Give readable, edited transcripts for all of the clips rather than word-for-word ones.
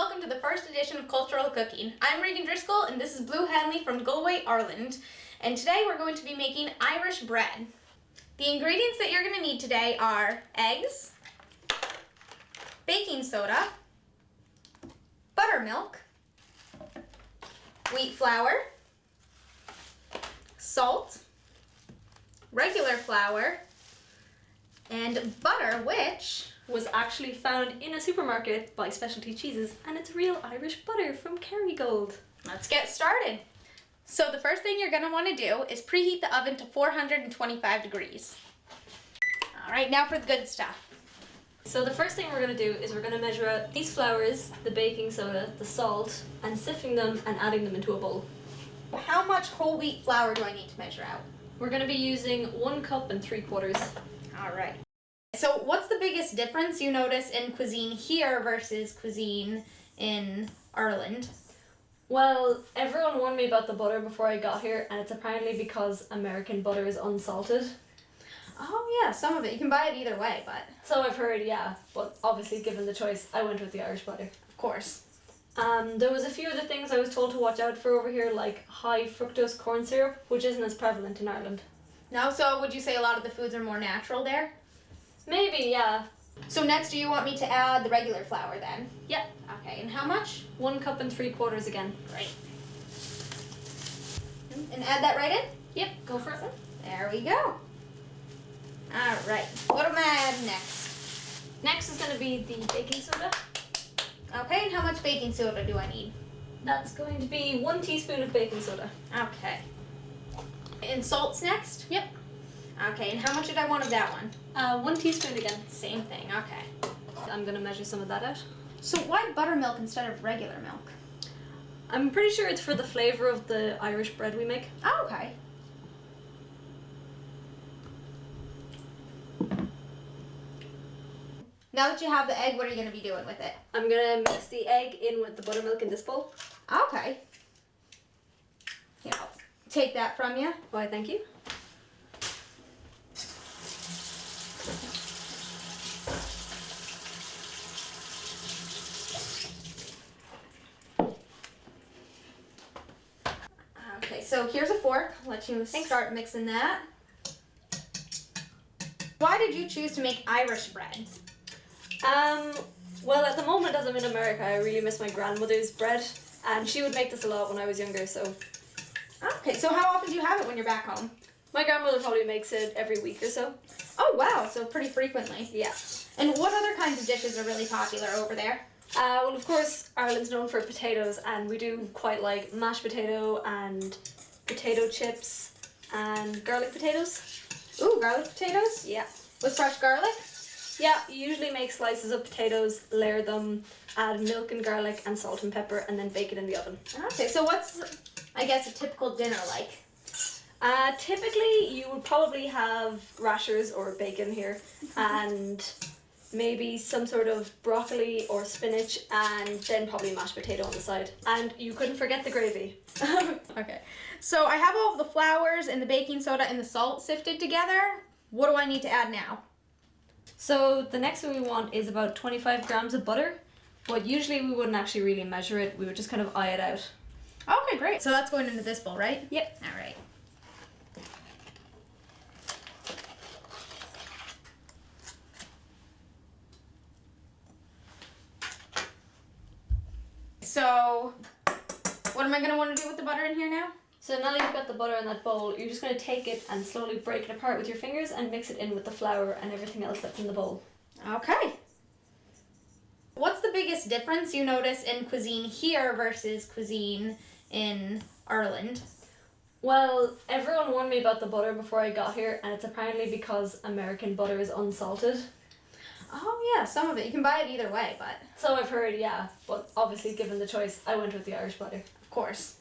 welcome to the first edition of Cultural Cooking. I'm Regan Driscoll and this is Blue Hanley from Galway, Ireland. And today we're going to be making Irish bread. The ingredients that you're going to need today are eggs, baking soda, buttermilk, wheat flour, salt, regular flour, and butter, which was actually found in a supermarket by Specialty Cheeses, and it's real Irish butter from Kerrygold. Let's get started. So the first thing you're going to want to do is preheat the oven to 425 degrees. All right, now for the good stuff. So the first thing we're going to do is we're going to measure out these flours, the baking soda, the salt, and sifting them and adding them into a bowl. How much whole wheat flour do I need to measure out? We're going to be using 1 cup and 3/4. All right. So what's the biggest difference you notice in cuisine here versus cuisine in Ireland? Well, everyone warned me about the butter before I got here, and it's apparently because American butter is unsalted. Oh yeah, some of it. You can buy it either way, but... So I've heard, yeah, but obviously given the choice, I went with the Irish butter. Of course. There was a few other things I was told to watch out for over here, like high fructose corn syrup, which isn't as prevalent in Ireland. No, so would you say a lot of the foods are more natural there? Maybe, yeah. So next, do you want me to add the regular flour then? Yep. Okay, and how much? 1 cup and 3/4 again. Great. And add that right in? Yep, go for it. There we go. All right, what am I adding next? Next is going to be the baking soda. Okay, and how much baking soda do I need? That's going to be 1 teaspoon of baking soda. Okay. And salt's next? Yep. Okay, and how much did I want of that one? 1 teaspoon again. Same thing, okay. I'm going to measure some of that out. So why buttermilk instead of regular milk? I'm pretty sure it's for the flavour of the Irish bread we make. Oh, okay. Now that you have the egg, what are you going to be doing with it? I'm going to mix the egg in with the buttermilk in this bowl. Okay. Here, I'll take that from you. Why, thank you. Okay, so here's a fork. I'll let you start mixing that. Why did you choose to make Irish bread? Well, at the moment, as I'm in America, I really miss my grandmother's bread, and she would make this a lot when I was younger, so... Okay, so how often do you have it when you're back home? My grandmother probably makes it every week or so. Oh, wow, so pretty frequently. Yeah. And what other kinds of dishes are really popular over there? Well, of course, Ireland's known for potatoes, and we do quite like mashed potato and potato chips and garlic potatoes. Ooh, garlic potatoes? Yeah. With fresh garlic? Yeah, you usually make slices of potatoes, layer them, add milk and garlic and salt and pepper, and then bake it in the oven. Okay, so what's, I guess, a typical dinner like? Typically, you would probably have rashers or bacon here, and maybe some sort of broccoli or spinach, and then probably mashed potato on the side. And you couldn't forget the gravy. Okay, so I have all of the flours and the baking soda and the salt sifted together. What do I need to add now? So the next thing we want is about 25 grams of butter, but usually we wouldn't actually really measure it. We would just kind of eye it out. Okay, great. So that's going into this bowl, right? Yep. All right. So, what am I going to want to do with the butter in here now? So now that you've got the butter in that bowl, you're just going to take it and slowly break it apart with your fingers and mix it in with the flour and everything else that's in the bowl. Okay. What's the biggest difference you notice in cuisine here versus cuisine in Ireland? Well, everyone warned me about the butter before I got here, and it's apparently because American butter is unsalted. Oh yeah, some of it. You can buy it either way, but... So I've heard, yeah, but obviously given the choice, I went with the Irish butter. Of course.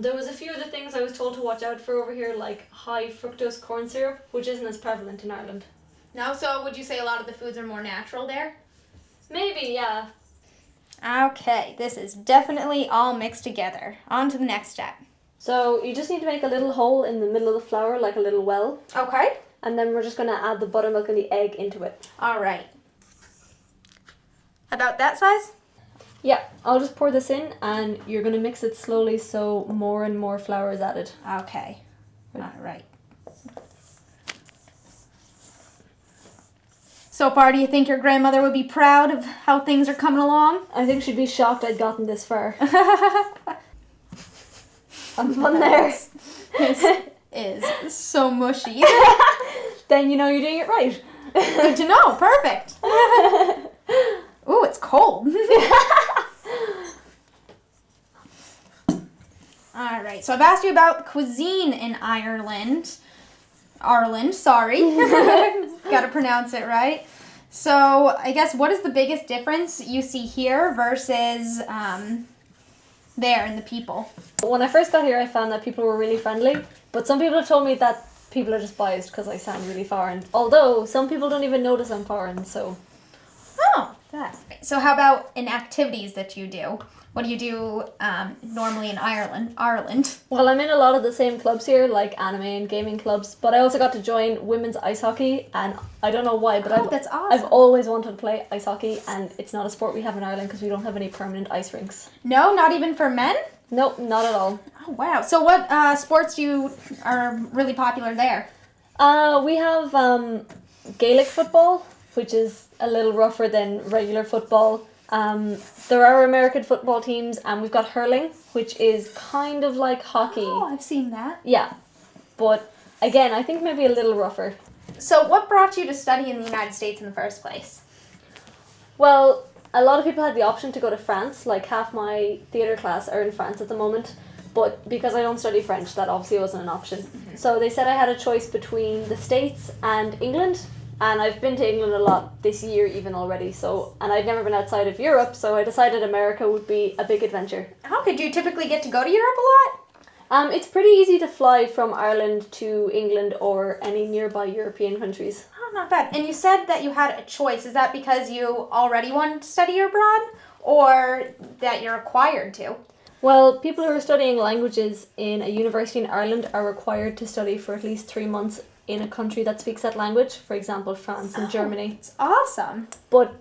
There was a few other things I was told to watch out for over here, like high fructose corn syrup, which isn't as prevalent in Ireland. No, so would you say a lot of the foods are more natural there? Maybe, yeah. Okay, this is definitely all mixed together. On to the next step. So you just need to make a little hole in the middle of the flour, like a little well. Okay. And then we're just going to add the buttermilk and the egg into it. All right. About that size? Yeah, I'll just pour this in and you're going to mix it slowly so more and more flour is added. Okay. All right. So far, do you think your grandmother would be proud of how things are coming along? I think she'd be shocked I'd gotten this far. Have fun there. This is so mushy. Then you know you're doing it right. Good to know. Perfect. Ooh, it's cold. All right. So I've asked you about cuisine in Ireland. Ireland, sorry. Got to pronounce it right. So I guess what is the biggest difference you see here versus there in the people? When I first got here, I found that people were really friendly, but some people have told me that people are just biased because I sound really foreign. Although some people don't even notice I'm foreign, so. Oh, that's great. So how about in activities that you do? What do you do normally in Ireland? Well, I'm in a lot of the same clubs here, like anime and gaming clubs, but I also got to join women's ice hockey, and I don't know why, but that's awesome. I've always wanted to play ice hockey, and it's not a sport we have in Ireland because we don't have any permanent ice rinks. No, not even for men? Nope, not at all. Oh, wow. So what sports are really popular there? We have Gaelic football, which is a little rougher than regular football. There are American football teams, and we've got hurling, which is kind of like hockey. Oh, I've seen that. Yeah, but again, I think maybe a little rougher. So what brought you to study in the United States in the first place? Well, a lot of people had the option to go to France, like half my theatre class are in France at the moment, but because I don't study French, that obviously wasn't an option. Mm-hmm. So they said I had a choice between the States and England. And I've been to England a lot this year even already, and I'd never been outside of Europe, so I decided America would be a big adventure. How could you typically get to go to Europe a lot? It's pretty easy to fly from Ireland to England or any nearby European countries. Oh, not bad. And you said that you had a choice. Is that because you already wanted to study abroad, or that you're required to? Well, people who are studying languages in a university in Ireland are required to study for at least 3 months in a country that speaks that language, for example, France and Germany. It's awesome. But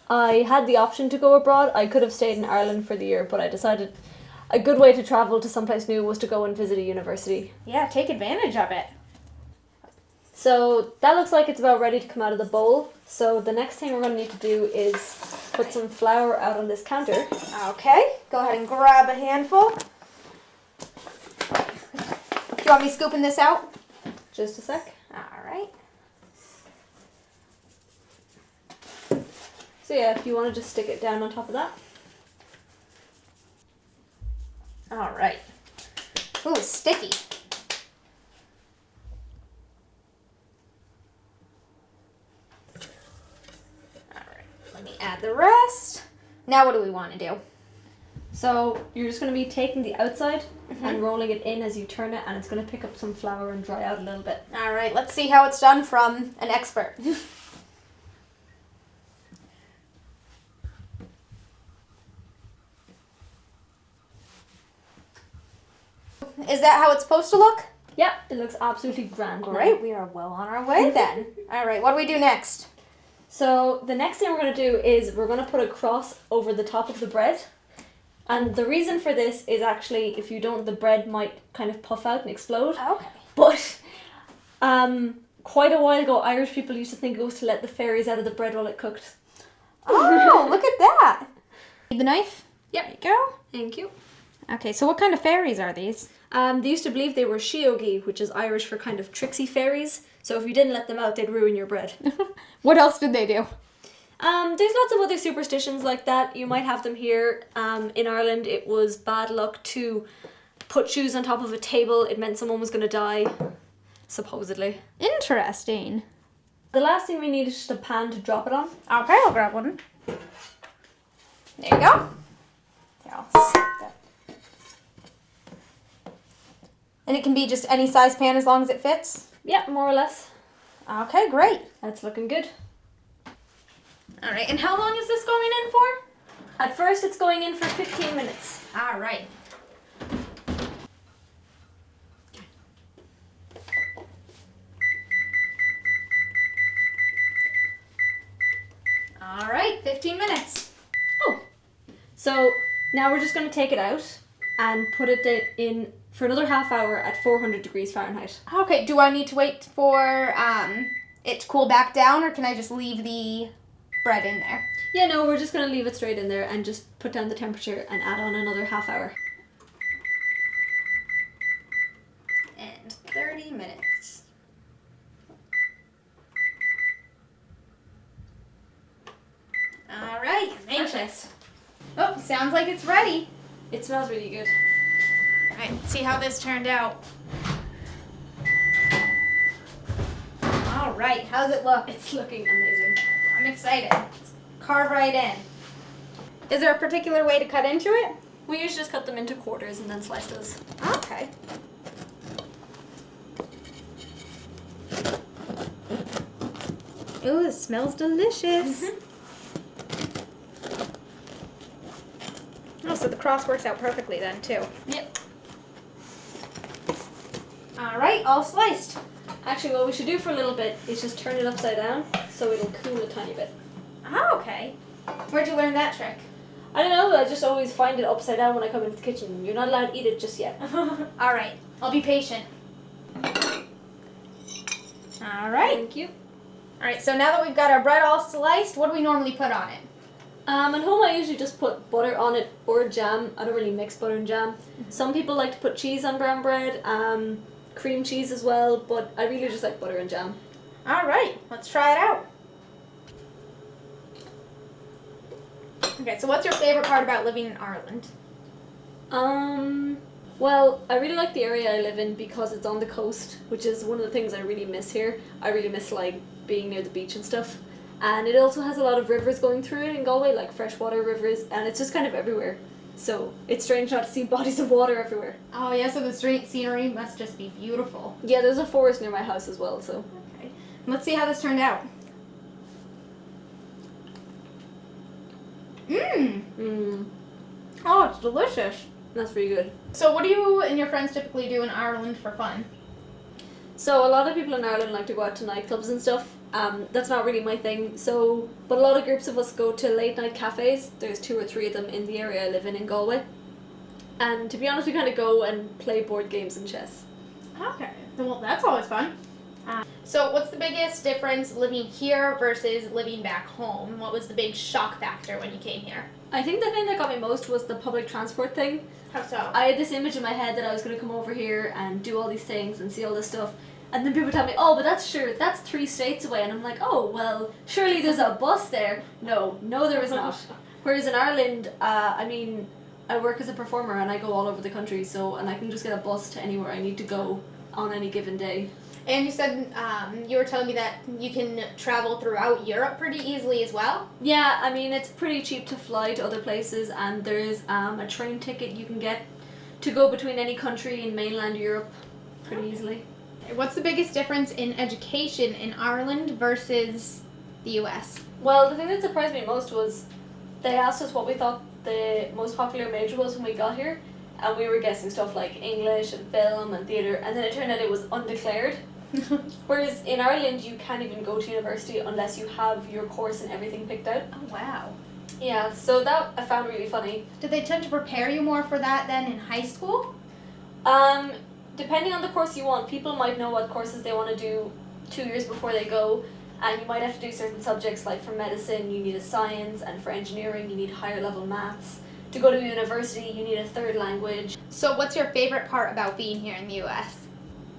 I had the option to go abroad. I could have stayed in Ireland for the year, but I decided a good way to travel to someplace new was to go and visit a university. Yeah, take advantage of it. So that looks like it's about ready to come out of the bowl. So the next thing we're going to need to do is put some flour out on this counter. Okay, go ahead and grab a handful. Do you want me scooping this out? Just a sec. All right. So yeah, if you want to just stick it down on top of that. All right. Ooh, sticky. All right, let me add the rest. Now what do we want to do? So you're just going to be taking the outside and rolling it in as you turn it, and it's going to pick up some flour and dry out a little bit. All right, let's see how it's done from an expert. Is that how it's supposed to look? Yep, it looks absolutely grand. Great, we are well on our way then. All right, what do we do next? So the next thing we're going to do is we're going to put a cross over the top of the bread. And the reason for this is actually if you don't, the bread might kind of puff out and explode. Okay. But quite a while ago, Irish people used to think it was to let the fairies out of the bread while it cooked. Oh, look at that. Need the knife? Yep. There you go. Thank you. Okay, so what kind of fairies are these? They used to believe they were shiogi, which is Irish for kind of tricksy fairies. So if you didn't let them out, they'd ruin your bread. What else did they do? There's lots of other superstitions like that. You might have them here. In Ireland, it was bad luck to put shoes on top of a table. It meant someone was going to die, supposedly. Interesting. The last thing we need is just a pan to drop it on. Okay, I'll grab one. There you go. Here, I'll set that. And it can be just any size pan as long as it fits? Yeah, more or less. Okay, great. That's looking good. All right, and how long is this going in for? At first, it's going in for 15 minutes. All right. All right, 15 minutes. So now we're just going to take it out and put it in for another half hour at 400 degrees Fahrenheit. Okay, do I need to wait for it to cool back down, or can I just leave the bread in there? Yeah, no, we're just going to leave it straight in there and just put down the temperature and add on another half hour. And 30 minutes. All right, I'm anxious. Oh, sounds like it's ready. It smells really good. All right, let's see how this turned out. All right, how's it look? It's looking amazing. I'm excited. Let's carve right in. Is there a particular way to cut into it? We usually just cut them into quarters and then slice those. Okay. Ooh, it smells delicious. Oh, so the cross works out perfectly then, too. Yep. All right, all sliced. Actually, what we should do for a little bit is just turn it upside down so it'll cool a tiny bit. Oh, okay. Where'd you learn that trick? I don't know, I just always find it upside down when I come into the kitchen. You're not allowed to eat it just yet. All right, I'll be patient. All right. Thank you. All right, so now that we've got our bread all sliced, what do we normally put on it? At home I usually just put butter on it or jam. I don't really mix butter and jam. Some people like to put cheese on brown bread, cream cheese as well, but I really just like butter and jam. All right, let's try it out. Okay, so what's your favorite part about living in Ireland? Well, I really like the area I live in because it's on the coast, which is one of the things I really miss here. I really miss like being near the beach and stuff. And it also has a lot of rivers going through it in Galway, like freshwater rivers, and it's just kind of everywhere. So it's strange not to see bodies of water everywhere. Oh yeah, so the street scenery must just be beautiful. Yeah, there's a forest near my house as well, so. Okay, let's see how this turned out. Oh, it's delicious. That's pretty good. So what do you and your friends typically do in Ireland for fun? So a lot of people in Ireland like to go out to nightclubs and stuff. That's not really my thing. So, but a lot of groups of us go to late night cafes. There's 2 or 3 of them in the area I live in Galway. And to be honest, we kind of go and play board games and chess. Okay, well that's always fun. So what's the biggest difference living here versus living back home? What was the big shock factor when you came here? I think the thing that got me most was the public transport thing. How so? I had this image in my head that I was going to come over here and do all these things and see all this stuff. And then people tell me, oh, but that's 3 states away. And I'm like, oh, well, surely there's a bus there. No, there is not. Whereas in Ireland, I mean, I work as a performer and I go all over the country, and I can just get a bus to anywhere I need to go on any given day. And you said, you were telling me that you can travel throughout Europe pretty easily as well? Yeah, I mean, it's pretty cheap to fly to other places, and there's a train ticket you can get to go between any country in mainland Europe pretty easily. What's the biggest difference in education in Ireland versus the US? Well, the thing that surprised me most was they asked us what we thought the most popular major was when we got here, and we were guessing stuff like English and film and theatre, and then it turned out it was undeclared. Whereas in Ireland you can't even go to university unless you have your course and everything picked out. Oh wow. Yeah, so that I found really funny. Did they tend to prepare you more for that than in high school? Depending on the course you want, people might know what courses they want to do 2 years before they go, and you might have to do certain subjects, like for medicine you need a science, and for engineering you need higher level maths. To go to university you need a 3rd language. So what's your favorite part about being here in the US?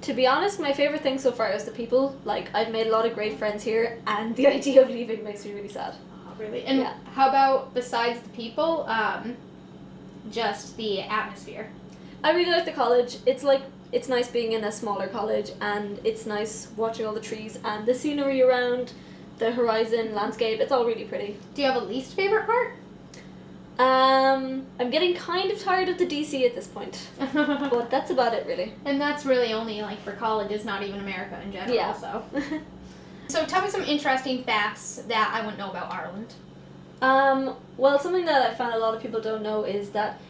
To be honest, my favorite thing so far is the people. Like, I've made a lot of great friends here, and the idea of leaving makes me really sad. Oh, really? And yeah. How about, besides the people, just the atmosphere? I really like the college. It's nice being in a smaller college, and it's nice watching all the trees and the scenery around, the horizon, landscape. It's all really pretty. Do you have a least favorite part? I'm getting kind of tired of the DC at this point, but that's about it really. And that's really only like for colleges, not even America in general. Yeah. So tell me some interesting facts that I wouldn't know about Ireland. Well, something that I found a lot of people don't know is that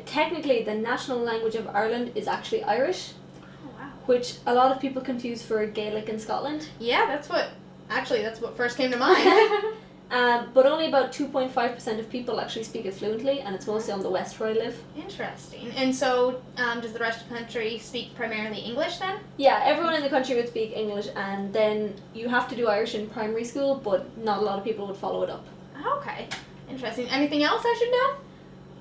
technically the national language of Ireland is actually Irish. Oh wow. Which a lot of people confuse for Gaelic in Scotland. Yeah, that's what first came to mind. But only about 2.5% of people actually speak it fluently, and it's mostly on the west where I live. Interesting. And so, does the rest of the country speak primarily English then? Yeah, everyone in the country would speak English, and then you have to do Irish in primary school, but not a lot of people would follow it up. Okay. Interesting. Anything else I should know?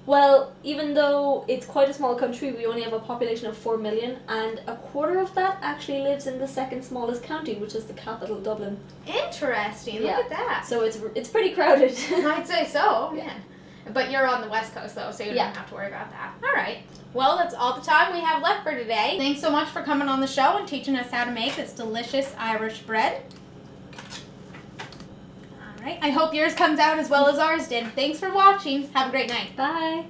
Well, even though it's quite a small country, we only have a population of 4 million, and a quarter of that actually lives in the second smallest county, which is the capital, Dublin. Interesting. Look Yeah. at that. So it's pretty crowded. I'd say so. Yeah. But you're on the West Coast though, so you don't have to worry about that. All right. Well, that's all the time we have left for today. Thanks so much for coming on the show and teaching us how to make this delicious Irish bread. All right. I hope yours comes out as well as ours did. Thanks for watching. Have a great night. Bye.